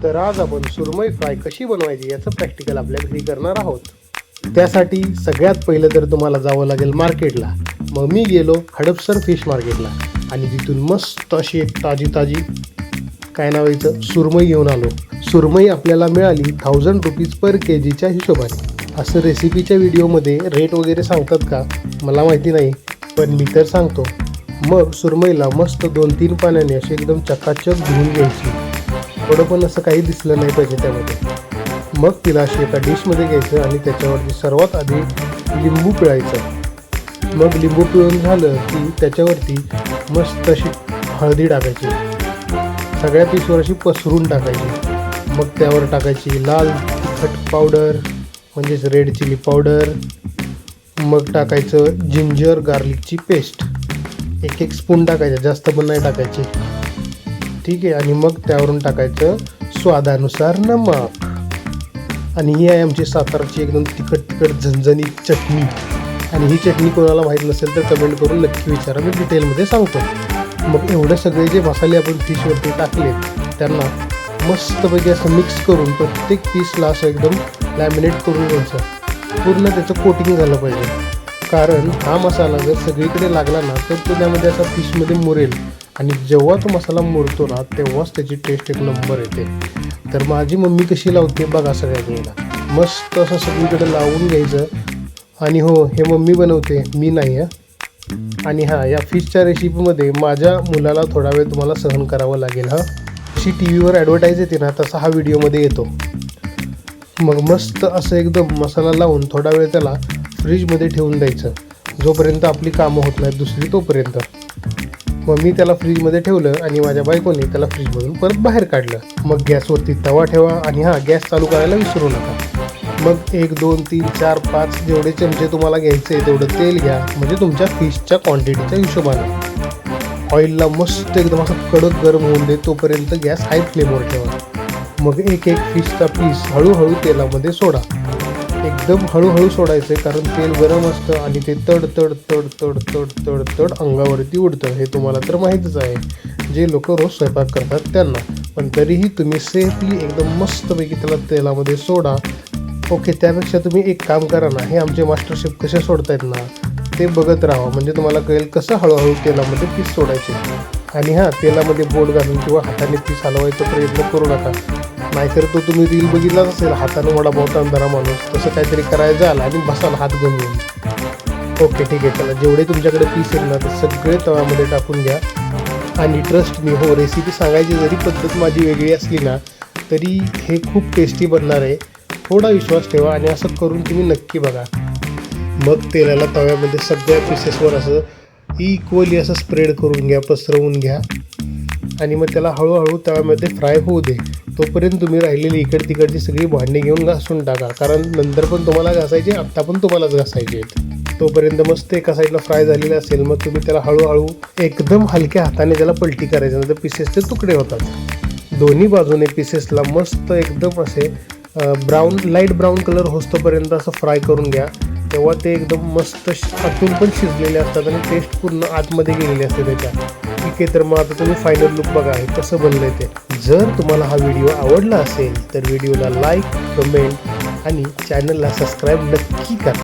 तर आज आपण सुरमई फ्राय कशी बनवायची याचं प्रॅक्टिकल आपल्या घरी करणार आहोत। त्यासाठी सगळ्यात पहिलं तर तुम्हाला जावं लागेल मार्केटला। मग मी गेलो हडपसर फिश मार्केटला आणि तिथून मस्त अशी एक ताजी काय नावायचं सुरमई घेऊन आलो। सुरमई आपल्याला मिळाली 1000 रुपीज पर केजीच्या हिशोबाने। असं रेसिपीच्या व्हिडिओमध्ये रेट वगैरे सांगतात का मला माहिती नाही, पण मी तर सांगतो। मग सुरमईला मस्त 2-3 पाण्याने अशी एकदम चकाचक धुवून घ्यायची। थोडं पण असं काही दिसलं नाही पाहिजे त्यामध्ये। मग तिला अशी एका डिशमध्ये घ्यायचं आणि त्याच्यावरती सर्वात आधी लिंबू पिळायचं। मग लिंबू पिळून झालं की त्याच्यावरती मस्त अशी हळदी टाकायची, सगळ्या पीसवर अशी पसरून टाकायची। मग त्यावर टाकायची लाल तिखट पावडर म्हणजेच रेड चिली पावडर। मग टाकायचं जिंजर गार्लिकची पेस्ट, 1 स्पून टाकायचं, जास्त पण नाही टाकायची, ठीक आहे। आणि मग त्यावरून टाकायचं स्वादानुसार नमक। आणि ही आहे आमची सातारची एकदम तिखट झणझणीत चटणी। आणि ही चटणी कोणाला माहीत नसेल तर कमेंट करून नक्की विचारा, मी डिटेलमध्ये सांगतो। मग एवढे सगळे जे मसाले आपण फिशवरती टाकले त्यांना मस्तपैकी असं मिक्स करून प्रत्येक पीसला असं एकदम लॅमिनेट करून घ्यायचं, पूर्ण त्याचं कोटिंग झालं पाहिजे। कारण हा मसाला जर सगळीकडे लागला ना तर तो त्यामध्ये असा फिशमध्ये मुरेल आणि जेव्हा तो मसाला मुरतो ना तेव्हाच त्याची टेस्ट एक नंबर येते। तर माझी मम्मी कशी लावते बघा सगळ्यात वेळेला, मस्त असं सगळीकडे लावून घ्यायचं। आणि हो, हे मम्मी बनवते, मी नाही आहे। आणि हां, या फिशच्या रेसिपीमध्ये माझ्या मुलाला थोडा वेळ तुम्हाला सहन करावं लागेल। हां, अशी टी व्हीवर ॲडव्हर्टाईज येते ना तसा हा व्हिडिओमध्ये येतो। मग मस्त असं एकदम मसाला लावून थोडा वेळ त्याला फ्रीजमध्ये ठेवून द्यायचं, जोपर्यंत आपली कामं होत नाहीत दुसरी तोपर्यंत। मग मी त्याला फ्रीजमध्ये ठेवलं आणि माझ्या बायकोने त्याला फ्रीजमधून परत बाहेर काढलं। मग गॅसवरती तवा ठेवा आणि हां, गॅस चालू करायला विसरू नका। मग 1 2 3 4 5 जेवढे चमचे तुम्हाला घ्यायचे तेवढं तेल घ्या, म्हणजे तुमच्या फिशच्या क्वांटिटीच्या हिशोबाने। ऑइलला मस्त एकदम असं कडक गरम होऊन दे, तोपर्यंत गॅस हाय फ्लेमवर ठेवा। मग एक फिशचा पीस हळूहळू तेलामध्ये सोडा, एकदम हळूहळू सोडायचं, कारण तेल गरम असतं आणि ते तड तड तड तड तड तड तड अंगावरती उडतं। हे तुम्हाला तर माहीतच आहे, जे लोक रोज स्वयंपाक करतात त्यांना। पण तरीही तुम्ही सेफली एकदम मस्तपैकी त्याला तेलामध्ये सोडा। ओके, त्यापेक्षा तुम्ही एक काम करा ना, हे आमचे मास्टर शेफ कसे सोडतायत ना ते बघत राहा, म्हणजे तुम्हाला कळेल कसं हळूहळू तेलामध्ये पीस सोडायचे। आणि हां, तेलामध्ये बोट घालून किंवा हाताने पीस हलवायचा प्रयत्न करू नका, नाहीतर तो तुम्ही रील बघितलाच असेल, हातानं वडापाव ताणणारा माणूस, तसं काहीतरी करायचं झालं आणि बसाल हात गमवून। ओके ठीक आहे, चला जेवढे तुमच्याकडे पीस आहेत ना ते सगळे तव्यामध्ये टाकून घ्या। आणि ट्रस्ट मी, हो, रेसिपी सांगायची जरी पद्धत माझी वेगळी असली ना तरी हे खूप टेस्टी बनणार आहे। थोडा विश्वास ठेवा आणि असं करून तुम्ही नक्की बघा। मग तेलाला तव्यामध्ये सगळ्या पीसेसवर असं इक्वली असं स्प्रेड करून घ्या, पसरवून घ्या। आणि मग त्याला हळूहळू तव्यामध्ये फ्राय होऊ दे, तोपर्यंत तुम्ही राहिलेली तिकडची सगळी भांडी घेऊन घासून टाका, कारण नंतर पण तुम्हाला घासायचे, आत्ता पण तुम्हालाच घासायचे आहेत। तोपर्यंत मस्त एका साईडला फ्राय झालेलं असेल, मग तुम्ही त्याला हळूहळू एकदम हलक्या हाताने त्याला पलटी करायचं, नंतर पीसेसचे तुकडे होतात। दोन्ही बाजूने पीसेसला मस्त एकदम असे लाईट ब्राऊन कलर होतोपर्यंत असं फ्राय करून घ्या, तेव्हा ते एकदम मस्त आतून पण शिजलेले असतात आणि टेस्ट पूर्ण आतमध्ये गेलेली असते त्याच्या। ठीक आहे, तर मग आता तुम्ही फायनल लुक बघा हे कसं बनलं आहे ते। जर तुम्हाला हा व्हिडिओ आवडला असेल तर व्हिडिओला लाईक, कमेंट आणि चॅनलला सबस्क्राईब नक्की करा।